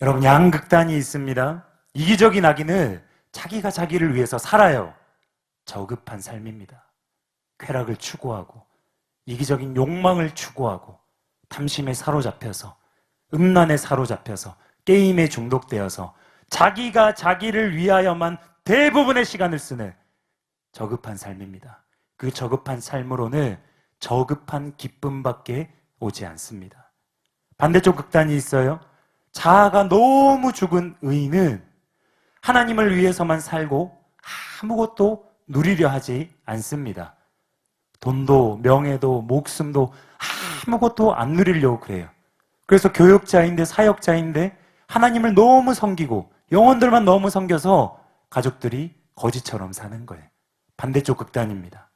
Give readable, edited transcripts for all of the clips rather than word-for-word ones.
여러분, 양극단이 있습니다. 이기적인 악인은 자기가 자기를 위해서 살아요. 저급한 삶입니다. 쾌락을 추구하고 이기적인 욕망을 추구하고 탐심에 사로잡혀서 음란에 사로잡혀서 게임에 중독되어서 자기가 자기를 위하여만 대부분의 시간을 쓰는 저급한 삶입니다. 그 저급한 삶으로는 저급한 기쁨밖에 오지 않습니다. 반대쪽 극단이 있어요. 자아가 너무 죽은 의인은 하나님을 위해서만 살고 아무것도 누리려 하지 않습니다. 돈도 명예도 목숨도 아무것도 안 누리려고 그래요. 그래서 교역자인데 사역자인데 하나님을 너무 섬기고 영혼들만 너무 섬겨서 가족들이 거지처럼 사는 거예요. 반대쪽 극단입니다.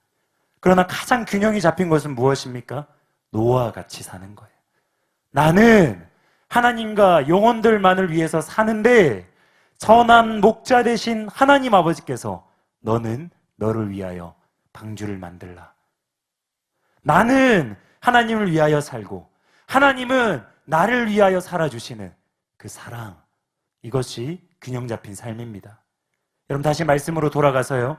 그러나 가장 균형이 잡힌 것은 무엇입니까? 노아와 같이 사는 거예요. 나는 하나님과 영혼들만을 위해서 사는데 선한 목자 되신 하나님 아버지께서 너는 너를 위하여 방주를 만들라. 나는 하나님을 위하여 살고 하나님은 나를 위하여 살아주시는 그 사랑, 이것이 균형 잡힌 삶입니다. 여러분, 다시 말씀으로 돌아가서요,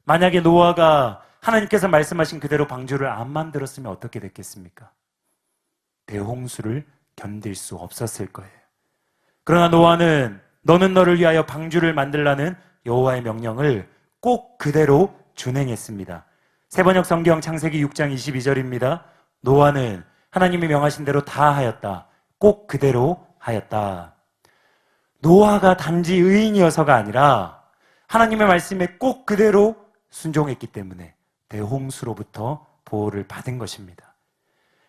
만약에 노아가 하나님께서 말씀하신 그대로 방주를 안 만들었으면 어떻게 됐겠습니까? 대홍수를 견딜 수 없었을 거예요. 그러나 노아는 너는 너를 위하여 방주를 만들라는 여호와의 명령을 꼭 그대로 준행했습니다. 세번역 성경 창세기 6장 22절입니다. 노아는 하나님이 명하신 대로 다 하였다. 꼭 그대로 하였다. 노아가 단지 의인이어서가 아니라 하나님의 말씀에 꼭 그대로 순종했기 때문에 대홍수로부터 보호를 받은 것입니다.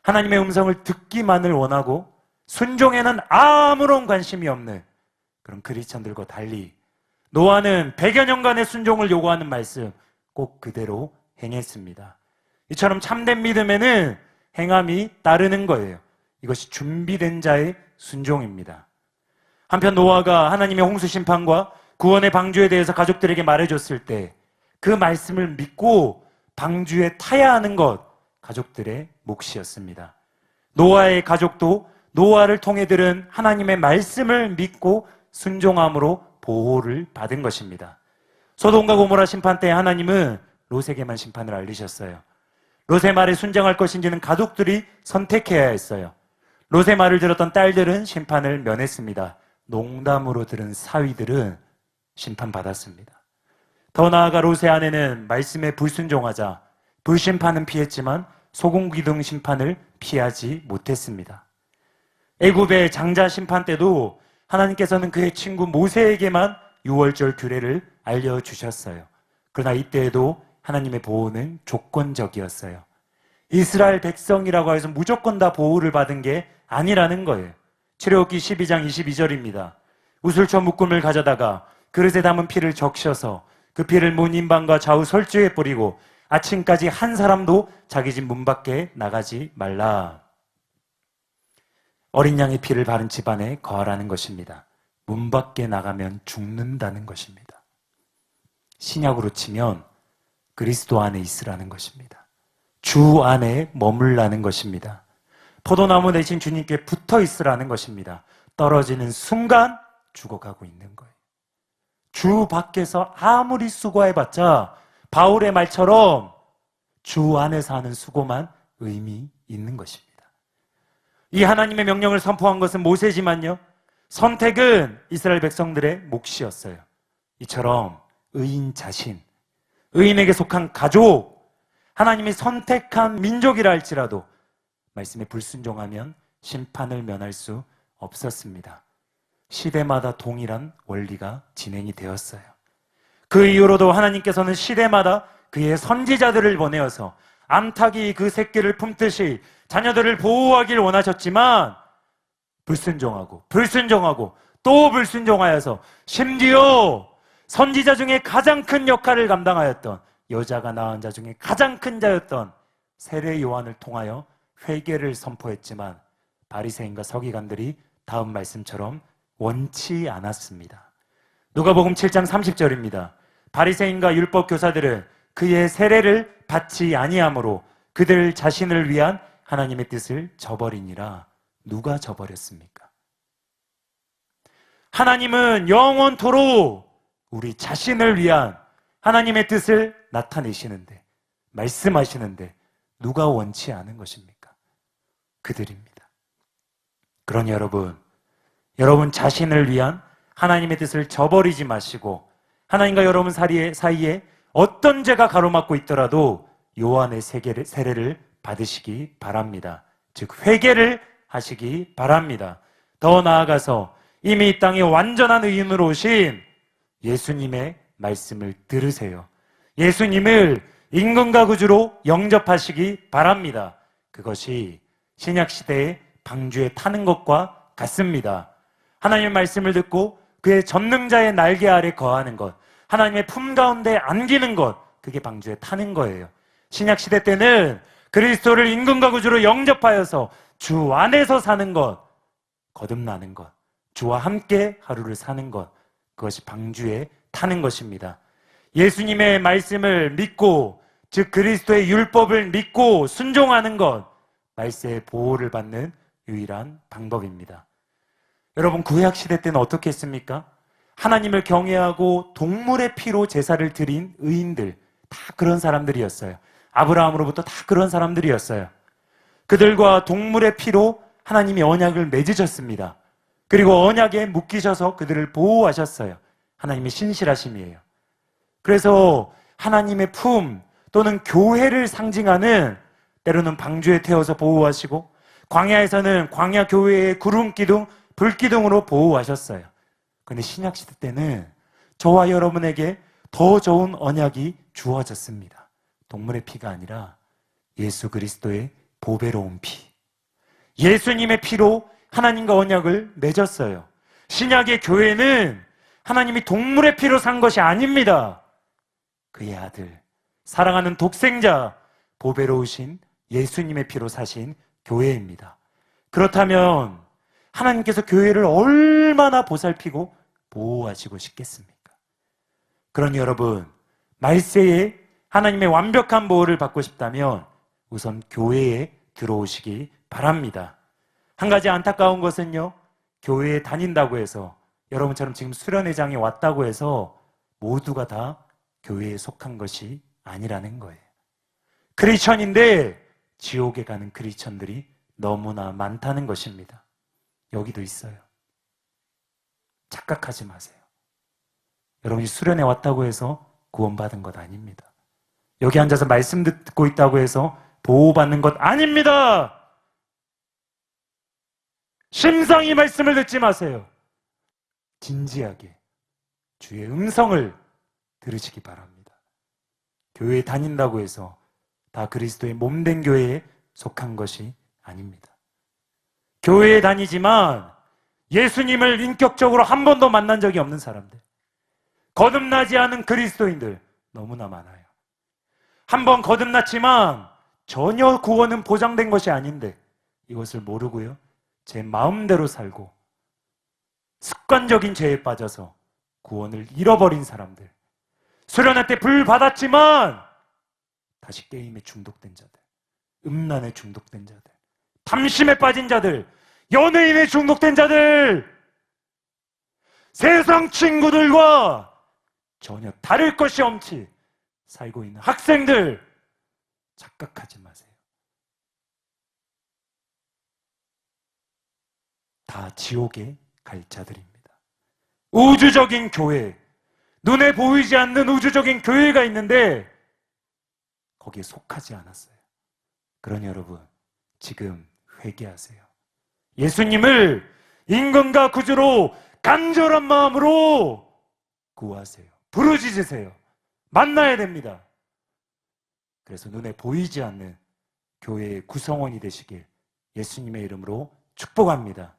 하나님의 음성을 듣기만을 원하고 순종에는 아무런 관심이 없는 그런 크리스천들과 달리 노아는 100여 년간의 순종을 요구하는 말씀 꼭 그대로 행했습니다. 이처럼 참된 믿음에는 행함이 따르는 거예요. 이것이 준비된 자의 순종입니다. 한편 노아가 하나님의 홍수 심판과 구원의 방주에 대해서 가족들에게 말해줬을 때 그 말씀을 믿고 방주에 타야 하는 것, 가족들의 몫이었습니다. 노아의 가족도 노아를 통해 들은 하나님의 말씀을 믿고 순종함으로 보호를 받은 것입니다. 소돔과 고모라 심판 때 하나님은 롯에게만 심판을 알리셨어요. 롯의 말에 순종할 것인지는 가족들이 선택해야 했어요. 롯의 말을 들었던 딸들은 심판을 면했습니다. 농담으로 들은 사위들은 심판받았습니다. 더 나아가 롯의 아내는 말씀에 불순종하자 불심판은 피했지만 소금기둥 심판을 피하지 못했습니다. 애굽의 장자 심판 때도 하나님께서는 그의 친구 모세에게만 유월절 규례를 알려주셨어요. 그러나 이때에도 하나님의 보호는 조건적이었어요. 이스라엘 백성이라고 해서 무조건 다 보호를 받은 게 아니라는 거예요. 출애굽기 12장 22절입니다. 우슬초 묶음을 가져다가 그릇에 담은 피를 적셔서 그 피를 문 인방과 좌우 설주에 뿌리고 아침까지 한 사람도 자기 집 문 밖에 나가지 말라. 어린 양의 피를 바른 집안에 거하라는 것입니다. 문 밖에 나가면 죽는다는 것입니다. 신약으로 치면 그리스도 안에 있으라는 것입니다. 주 안에 머물라는 것입니다. 포도나무 대신 주님께 붙어 있으라는 것입니다. 떨어지는 순간 죽어가고 있는 거예요. 주 밖에서 아무리 수고해봤자 바울의 말처럼 주 안에서 하는 수고만 의미 있는 것입니다. 이 하나님의 명령을 선포한 것은 모세지만요, 선택은 이스라엘 백성들의 몫이었어요. 이처럼 의인 자신, 의인에게 속한 가족, 하나님이 선택한 민족이라 할지라도 말씀에 불순종하면 심판을 면할 수 없었습니다. 시대마다 동일한 원리가 진행이 되었어요. 그 이후로도 하나님께서는 시대마다 그의 선지자들을 보내어서 암탉이 그 새끼를 품듯이 자녀들을 보호하길 원하셨지만 불순종하고 또 불순종하여서 심지어 선지자 중에 가장 큰 역할을 감당하였던, 여자가 낳은 자 중에 가장 큰 자였던 세례 요한을 통하여 회개를 선포했지만 바리새인과 서기관들이 다음 말씀처럼 원치 않았습니다. 누가복음 7장 30절입니다. 바리새인과 율법 교사들은 그의 세례를 받지 아니하므로 그들 자신을 위한 하나님의 뜻을 저버리니라. 누가 저버렸습니까? 하나님은 영원토록 우리 자신을 위한 하나님의 뜻을 나타내시는데, 말씀하시는데 누가 원치 않은 것입니까? 그들입니다. 그러니 여러분 자신을 위한 하나님의 뜻을 저버리지 마시고, 하나님과 여러분 사이에 어떤 죄가 가로막고 있더라도 요한의 세례를 받으시기 바랍니다. 즉 회개를 하시기 바랍니다. 더 나아가서 이미 이 땅에 완전한 의인으로 오신 예수님의 말씀을 들으세요. 예수님을 임금과 구주로 영접하시기 바랍니다. 그것이 신약시대의 방주에 타는 것과 같습니다. 하나님의 말씀을 듣고 그의 전능자의 날개 아래 거하는 것, 하나님의 품 가운데 안기는 것, 그게 방주에 타는 거예요. 신약시대 때는 그리스도를 임금과 구주로 영접하여서 주 안에서 사는 것, 거듭나는 것, 주와 함께 하루를 사는 것, 그것이 방주에 타는 것입니다. 예수님의 말씀을 믿고, 즉 그리스도의 율법을 믿고 순종하는 것, 말세의 보호를 받는 유일한 방법입니다. 여러분, 구약시대 때는 어떻게 했습니까? 하나님을 경외하고 동물의 피로 제사를 드린 의인들, 다 그런 사람들이었어요. 아브라함으로부터 다 그런 사람들이었어요. 그들과 동물의 피로 하나님이 언약을 맺으셨습니다. 그리고 언약에 묶이셔서 그들을 보호하셨어요. 하나님의 신실하심이에요. 그래서 하나님의 품 또는 교회를 상징하는, 때로는 방주에 태워서 보호하시고, 광야에서는 광야 교회의 구름 기둥, 불 기둥으로 보호하셨어요. 그런데 신약시대 때는 저와 여러분에게 더 좋은 언약이 주어졌습니다. 동물의 피가 아니라 예수 그리스도의 보배로운 피, 예수님의 피로 하나님과 언약을 맺었어요. 신약의 교회는 하나님이 동물의 피로 산 것이 아닙니다. 그의 아들, 사랑하는 독생자, 보배로우신 예수님의 피로 사신 교회입니다. 그렇다면 하나님께서 교회를 얼마나 보살피고 보호하시고 싶겠습니까? 그러니 여러분, 말세에 하나님의 완벽한 보호를 받고 싶다면 우선 교회에 들어오시기 바랍니다. 한 가지 안타까운 것은요, 교회에 다닌다고 해서, 여러분처럼 지금 수련회장에 왔다고 해서 모두가 다 교회에 속한 것이 아니라는 거예요. 크리스천인데 지옥에 가는 크리스천들이 너무나 많다는 것입니다. 여기도 있어요. 착각하지 마세요. 여러분이 수련회 왔다고 해서 구원받은 것 아닙니다. 여기 앉아서 말씀 듣고 있다고 해서 보호받는 것 아닙니다. 심상히 말씀을 듣지 마세요. 진지하게 주의 음성을 들으시기 바랍니다. 교회에 다닌다고 해서 다 그리스도의 몸된 교회에 속한 것이 아닙니다. 교회에 다니지만 예수님을 인격적으로 한 번도 만난 적이 없는 사람들, 거듭나지 않은 그리스도인들 너무나 많아요. 한 번 거듭났지만 전혀 구원은 보장된 것이 아닌데 이것을 모르고요, 제 마음대로 살고 습관적인 죄에 빠져서 구원을 잃어버린 사람들, 수련회 때 불 받았지만 다시 게임에 중독된 자들, 음란에 중독된 자들, 탐심에 빠진 자들, 연예인에 중독된 자들, 세상 친구들과 전혀 다를 것이 없이 살고 있는 학생들, 착각하지 마세요. 다 지옥에 갈 자들입니다. 우주적인 교회, 눈에 보이지 않는 우주적인 교회가 있는데 거기에 속하지 않았어요. 그러니 여러분, 지금 회개하세요. 예수님을 임금과 구주로 간절한 마음으로 구하세요. 부르짖으세요. 만나야 됩니다. 그래서 눈에 보이지 않는 교회의 구성원이 되시길 예수님의 이름으로 축복합니다.